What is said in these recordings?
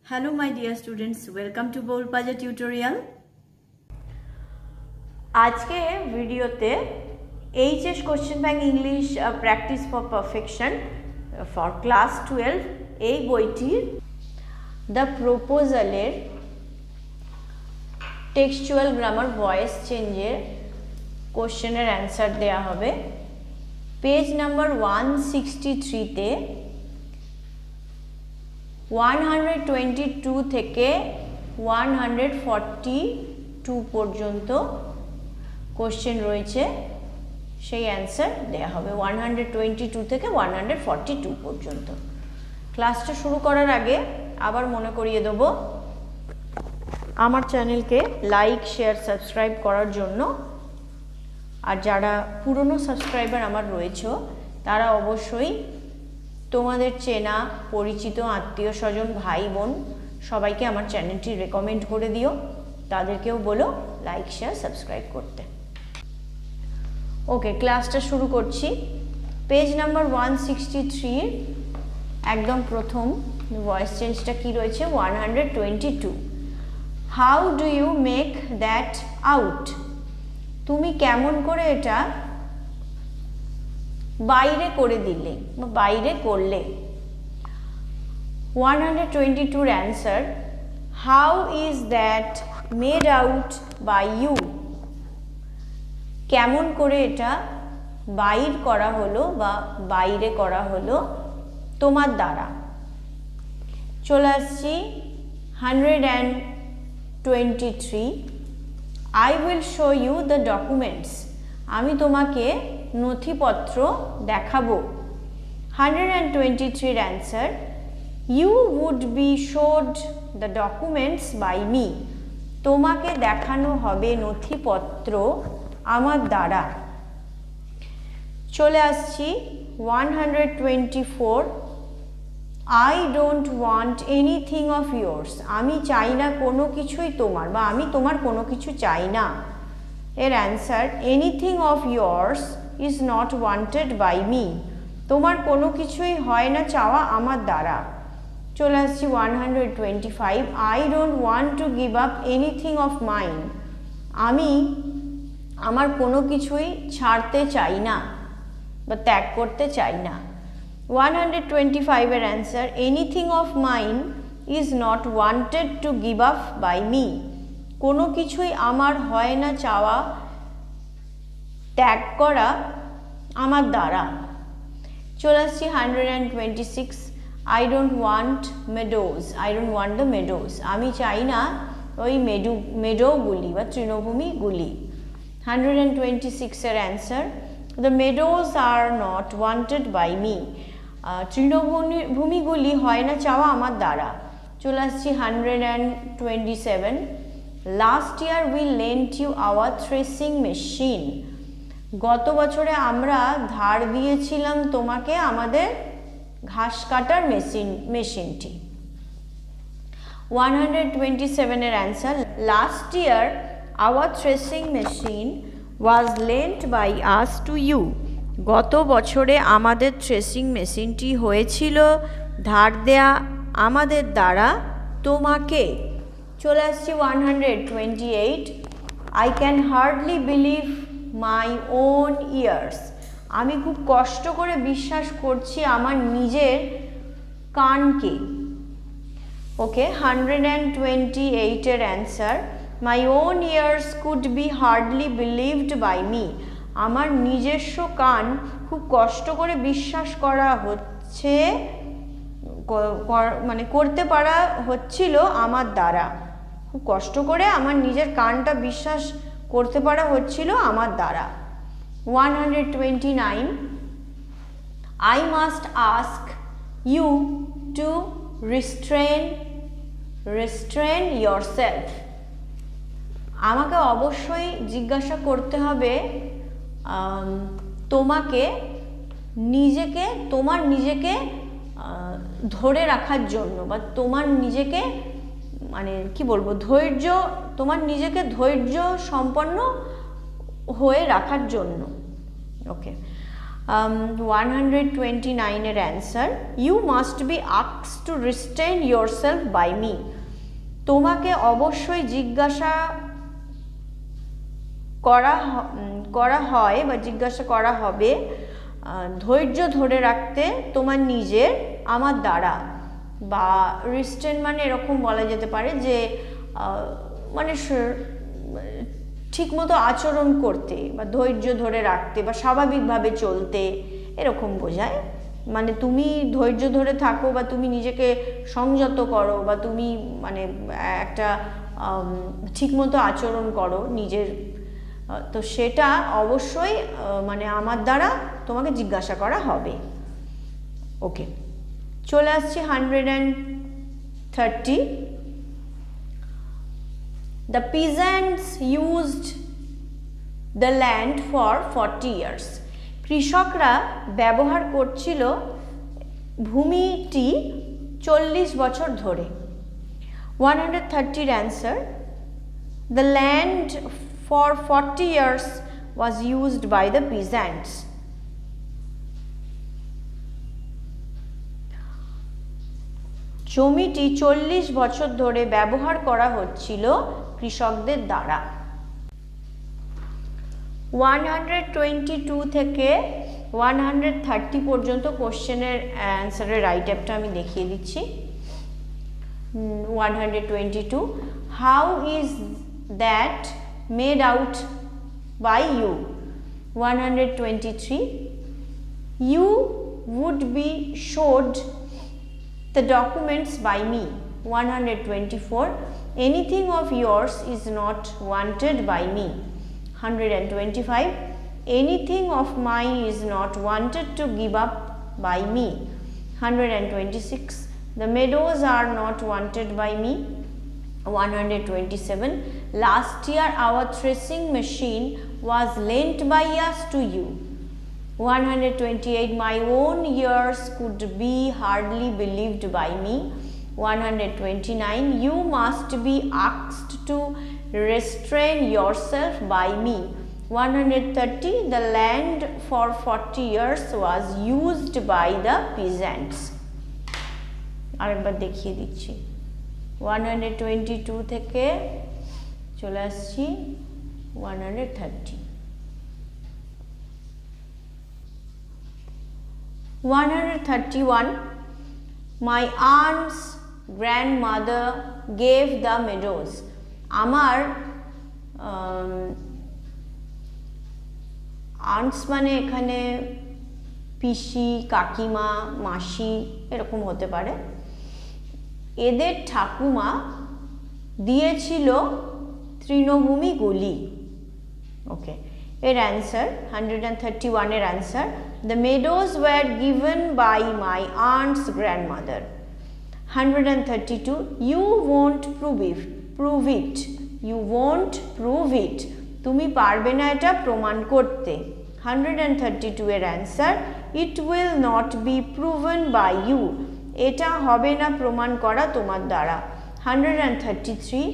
Hello my dear students, welcome to Boul Panja tutorial. আজকে ভিডিওতে HS question bank English practice for perfection for class 12 এই বইটির the প্রপোজালের textual grammar voice চেঞ্জের কোশ্চেনের answer দেয়া হবে। পেজ নাম্বার 163 তে 122 থেকে 142 পর্যন্ত কোশ্চেন রয়েছে, সেই অ্যান্সার দেয়া হবে 122 থেকে 142 পর্যন্ত। ক্লাসটা শুরু করার আগে আবার মনে করিয়ে দেব আমার চ্যানেলকে লাইক শেয়ার সাবস্ক্রাইব করার জন্য। আর যারা পুরনো সাবস্ক্রাইবার আমার রয়েছে তারা অবশ্যই তোমাদের চেনা পরিচিত আত্মীয় স্বজন ভাই বোন সবাইকে আমার চ্যানেলটি রেকমেন্ড করে দিও, তাদেরকেও বলো লাইক শেয়ার সাবস্ক্রাইব করতে। ওকে, ক্লাসটা শুরু করছি। পেজ নাম্বার 163 একদম প্রথম ভয়েস চেঞ্জটা কি রয়েছে 122। How do you make that out? তুমি কেমন করে এটা বাইরে করে দিলে বা বাইরে করলে। 122 answer, how is that made out by you? কেমন করে এটা বাইর করা হলো বা বাইরে করা হলো তোমার দ্বারা। চলে আসছি 123, I will show you the documents. আমি তোমাকে নথিপত্র দেখাবো। 123 answer, you would be showed the documents by me. তোমাকে দেখানো হবে নথিপত্র আমার দ্বারা। চলে আসছি 124, I don't want anything of yours. আমি চাই না কোনো কিছুই তোমার, বা আমি তোমার কোনো কিছু চাই না। এর answer, anything of yours is not wanted by me. তোমার কোনো কিছুই হয় না চাওয়া আমার দ্বারা। চলে আসছি 125, I don't want to give up anything of mine. আমি আমার কোনো কিছুই ছাড়তে চাই না বা ত্যাগ করতে চাই না। 125 এর answer, anything of mine is not wanted to give up by me. কোনো কিছুই আমার হয় না চাওয়া ত্যাগ করা আমার দ্বারা। চলে আসছি 126, I don't want meadows. I don't want the meadows. আমি চাই না ওই মেডোগুলি বা তৃণভূমিগুলি। 126 এর answer, the meadows are not wanted by me. তৃণভূমিগুলি হয় না চাওয়া আমার দ্বারা। চলে আসছি 127, last year we lent you our threshing machine. গত বছরে আমরা ধার দিয়েছিলাম তোমাকে আমাদের ঘাস কাটার মেশিনটি। 127 এর answer, last year our threshing machine was lent by us to you. গত বছরে আমাদের থ্রেসিং মেশিনটি হয়েছিল ধার দেয়া আমাদের দ্বারা তোমাকে। চলে আসছি 128, I can hardly believe my own years. আমি খুব কষ্ট করে বিশ্বাস করছি আমার নিজের কানকে। ওকে, 128 এর answer, my own ears could be hardly believed by me. আমার নিজস্ব কান খুব কষ্ট করে বিশ্বাস করা হচ্ছে, মানে করতে পারা হচ্ছিল আমার দ্বারা। খুব কষ্ট করে আমার নিজের কানটা বিশ্বাস করতে পারা হচ্ছিল আমার দ্বারা। 129, I must ask you to restrain yourself. আমাকে অবশ্যই জিজ্ঞাসা করতে হবে তোমার নিজেকে ধরে রাখার জন্য, বা তোমার নিজেকে মানে কি বলবো তোমার নিজেকে ধৈর্য সম্পন্ন হয়ে রাখার জন্য। ওকে, 129 এর answer, you must be asked to restrain yourself by me. তোমাকে অবশ্যই জিজ্ঞাসা করা হয় বা জিজ্ঞাসা করা হবে ধৈর্য ধরে রাখতে তোমার নিজের আমার দ্বারা, বা রিস্ট্রেন মানে এরকম বলা যেতে পারে যে মানে ঠিকমতো আচরণ করতে বা ধৈর্য ধরে রাখতে বা স্বাভাবিকভাবে চলতে, এরকম বোঝায়। মানে তুমি ধৈর্য ধরে থাকো বা তুমি নিজেকে সংযত করো বা তুমি মানে একটা ঠিকমতো আচরণ করো নিজের, তো সেটা অবশ্যই মানে আমার দ্বারা তোমাকে জিজ্ঞাসা করা হবে। ওকে, চলে আসছি 130। The peasants used the land for 40 years. কৃষকরা ব্যবহার করছিল ভূমিটি 40 বছর ধরে। 130 answer, the land for 40 years was used by the peasants. জমিটি 40 বছর ধরে ব্যবহার করা হচ্ছিল কৃষকদের দ্বারা। 122 থেকে 130 পর্যন্ত কোশ্চেনের অ্যান্সারের রাইট অ্যাপটা আমি দেখিয়ে দিচ্ছি। 122, how is that made out by you? 123, you would be showed the documents by me. 124, anything of yours is not wanted by me. 125, anything of mine is not wanted to give up by me. 126, the meadows are not wanted by me. 127, last year our threshing machine was lent by us to you. 128, my own ears could be hardly believed by me. 129, you must be asked to restrain yourself by me. 130, the land for 40 years was used by the peasants. আরেকবার দেখিয়ে দিচ্ছি। 122 থেকে চলে আসছি 130। 131, my aunt's grandmother gave the meadows. আমার aunts মানে এখানে পিসি, কাকিমা, মাসি এরকম হতে পারে, এদের ঠাকুমা দিয়েছিল তৃণভূমিগুলি। ওকে, এর অ্যান্সার 131 এর answer, the meadows were given by my aunt's grandmother. 132, you won't prove it. You won't prove it. তুমি পারবে না এটা প্রমাণ করতে। 132 এর answer, it will not be proven by you. এটা হবে না প্রমাণ করা তোমার দ্বারা। 133,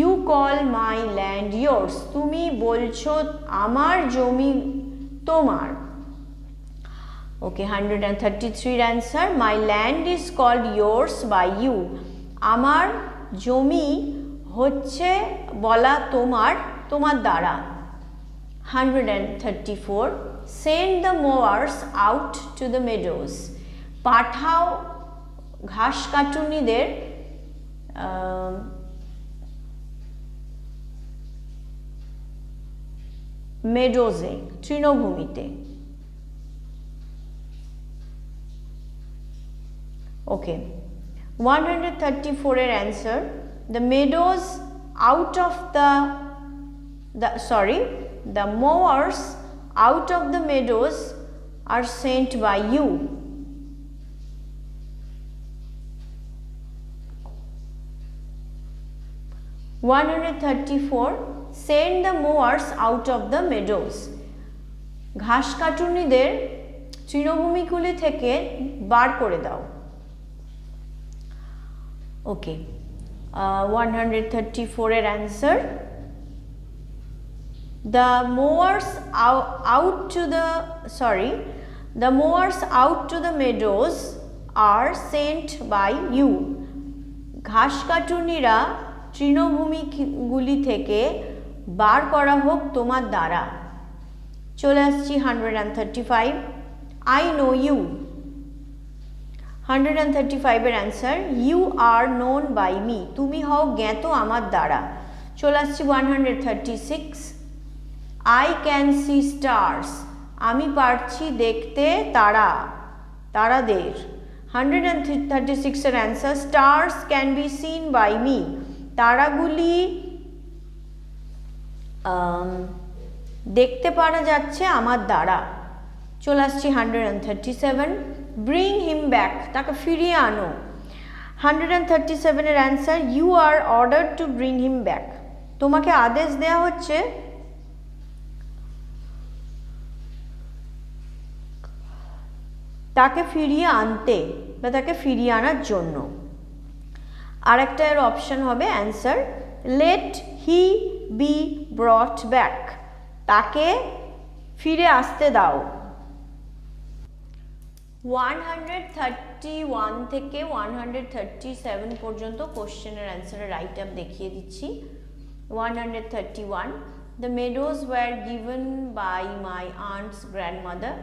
you call my land yours. তুমি বলছো আমার জমি তোমার। ওকে, 133 এর answer, my land is called yours by you. আমার জমি হচ্ছে বলা তোমার দ্বারা। 134, send the mowers out to the meadows. পাঠাও ঘাস কাটুনিদের মেডোজে, তৃণভূমিতে। ওকে, 134 এর answer, the meadows out of the mowers out of the meadows are sent by you. 134, send the mowers out of the meadows. ঘাস কাটুনিদের তৃণভূমিগুলি থেকে বার করে দাও। ওকে, 134 এর answer, the mowers out to the the mowers out to the meadows are sent by you. ঘাস কাটুনিরা তৃণভূমিগুলি থেকে বার করা হোক তোমার দ্বারা। চলে আসছি 135, আই নো ইউ। 135 এর answer, you are known by me, তুমি হও জ্ঞাত আমার দ্বারা। চলে আসছি 136, আই ক্যান সি স্টার্স, আমি পারছি দেখতে তারা, তারাদের। 136 এর answer, stars can be seen by me, তারাগুলি দেখতে পারা যাচ্ছে আমার দ্বারা। চলে আসছি 137, ব্রিং হিম ব্যাক, তাকে ফিরিয়ে আনো। 137 এর answer, you are order to bring him back, তোমাকে আদেশ দেয়া হচ্ছে তাকে ফিরিয়ে আনতে বা তাকে ফিরিয়ে আনার জন্য। আরেকটা এর অপশন হবে answer, let he be brought back, তাকে ফিরে আসতে দাও। 131 থেকে 137 পর্যন্ত কোশ্চেনের অ্যান্সারের রাইট আপ দেখিয়ে দিচ্ছি। 131, the meadows were given by my aunt's grandmother.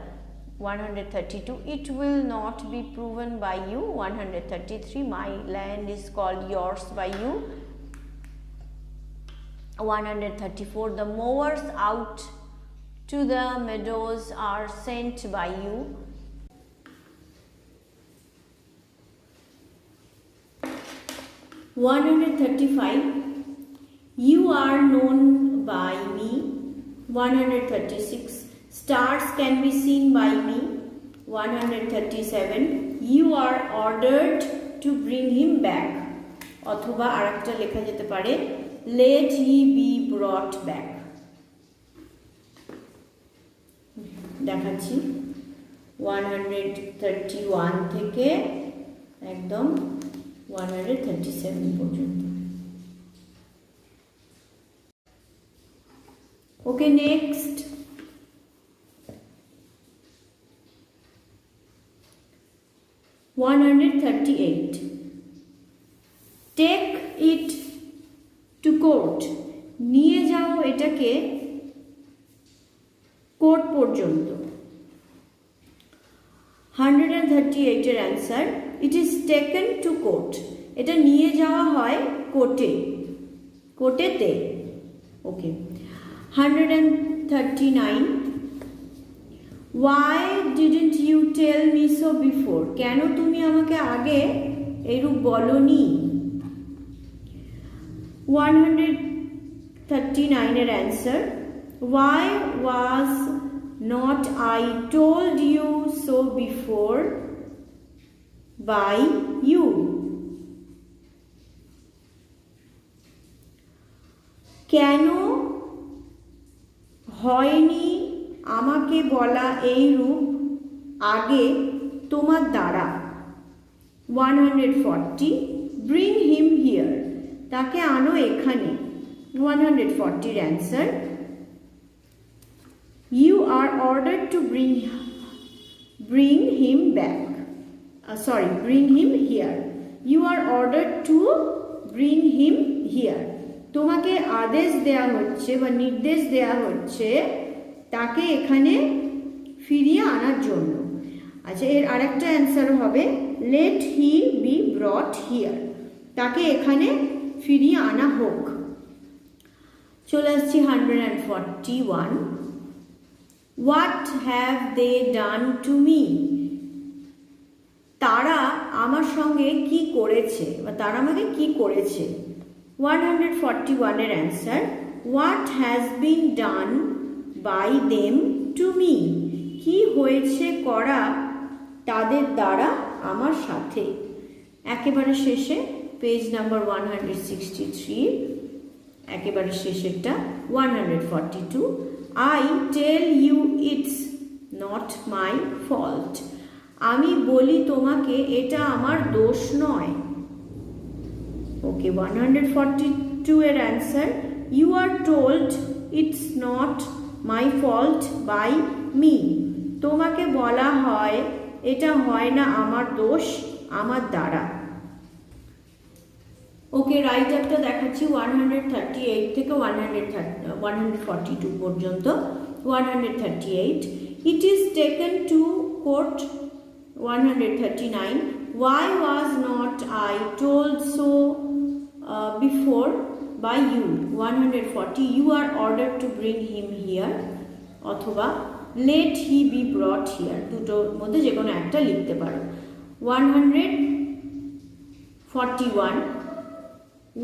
132, it will not be proven by you. 133, my land is called yours by you. 134, the mowers out to the meadows are sent by you. 135, you are known by me. 136, stars can be seen by me. 137, you are ordered to bring him back, অথবা আরেকটা লেখা যেতে পারে, let he be brought back। দেখাচ্ছি 131 থেকে একদম 137 পর্যন্ত। Okay, next 138, take it to court, নিয়ে যাও এটাকে কোর্ট পর্যন্ত। 138 এর answer, it is taken to court, এটা নিয়ে যাওয়া হয় কোর্টে, কোর্টেতে। ওকে। 139, why didn't you tell me so before, কেন তুমি আমাকে আগে এরূপ বলনি। 139 এর answer, why was not I told you so before by you। কেন হয়নি আমাকে বলা এই রূপ আগে তোমার দ্বারা। 140, bring him here, তাকে আনো এখানে। 140 এর answer, you are ordered to bring him back, bring him here, you are ordered to bring him here, তোমাকে আদেশ দেয়া হচ্ছে বা নির্দেশ দেয়া হচ্ছে তাকে এখানে ফিরিয়ে আনার জন্য। আচ্ছা, এর আরেকটা অ্যান্সার হবে, let he be brought here, তাকে এখানে ফিরিয়ে আনা হোক। চলে আসছি 141, what have they done to me, তারা আমার সঙ্গে কি করেছে বা তারা আমাকে কি করেছে। 141 এর answer, what has been done by them to me, কি হয়েছে করা তাদের দ্বারা আমার সাথে। একেবারে শেষে পেজ নাম্বার 163, একেবারে শেষেরটা 142, I tell you it's not my fault, আমি বলি তোমাকে এটা আমার দোষ নয়। ওকে, 142 এর answer, you are told it's not my fault by me, তোমাকে বলা হয় এটা হয় না আমার দোষ, আমার দ্বারা। ওকে, রাইট আপটা দেখাচ্ছি 138 থেকে 142 পর্যন্ত। 138, ইট is taken to court. 139, why was not I told so before by you? 140, you are ordered to bring him here, অথবা let he be brought here, দুটোর মধ্যে যে কোনো একটা লিখতে পারো। 141,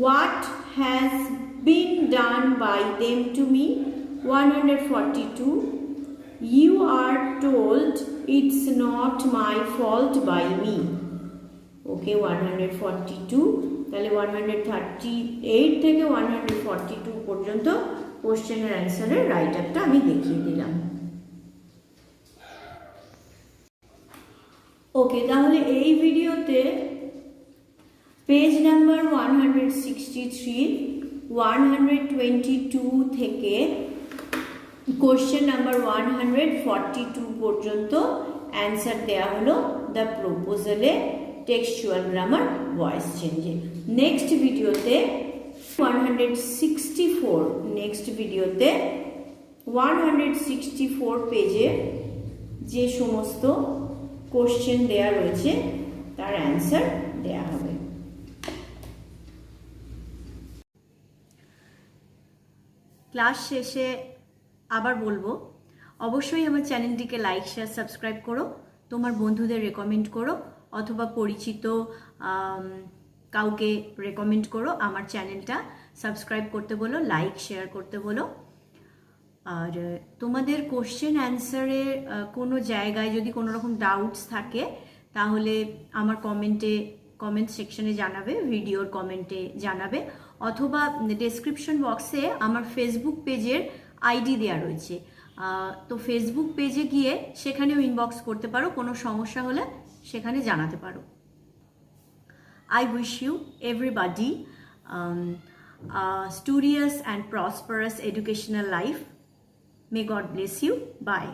what has been done by them to me? 142, you are told it's not my fault by me. Okay, 142, তাহলে 138 থেকে 142 পর্যন্ত কোশ্চেনের অ্যান্সারের রাইট আপটা আমি দেখিয়ে দিলাম। ওকে, তাহলে এই ভিডিওতে পেজ নাম্বার 163, 122 থেকে কোশ্চেন নাম্বার 142 পর্যন্ত অ্যান্সার দেওয়া হলো দ্য প্রপোজালে টেক্সচুয়াল গ্রামার ভয়েস চেঞ্জে। নেক্সট ভিডিওতে 164 পেজে যে সমস্ত কোশ্চেন দেয়া রয়েছে তার অ্যান্সার দেয়া হবে। ক্লাস শেষে আবার বলবো, অবশ্যই আমার চ্যানেলটিকে লাইক, শেয়ার, সাবস্ক্রাইব করো, তোমার বন্ধুদের রেকমেন্ড করো, অথবা পরিচিত কাউকে রেকমেন্ড করো, আমার চ্যানেলটা সাবস্ক্রাইব করতে বলো, লাইক শেয়ার করতে বলো। আর তোমাদের কোশ্চেন অ্যান্সারের কোনো জায়গায় যদি কোনো রকম ডাউটস থাকে তাহলে আমার কমেন্ট সেকশনে জানাবে, ভিডিওর কমেন্টে জানাবে, অথবা ডেসক্রিপশন বক্সে আমার ফেসবুক পেজের আইডি দেওয়া রয়েছে, তো ফেসবুক পেজে গিয়ে সেখানেও ইনবক্স করতে পারো, কোনো সমস্যা হলে সেখানে জানাতে পারো। I wish you everybody a studious and prosperous educational life. May God bless you. Bye.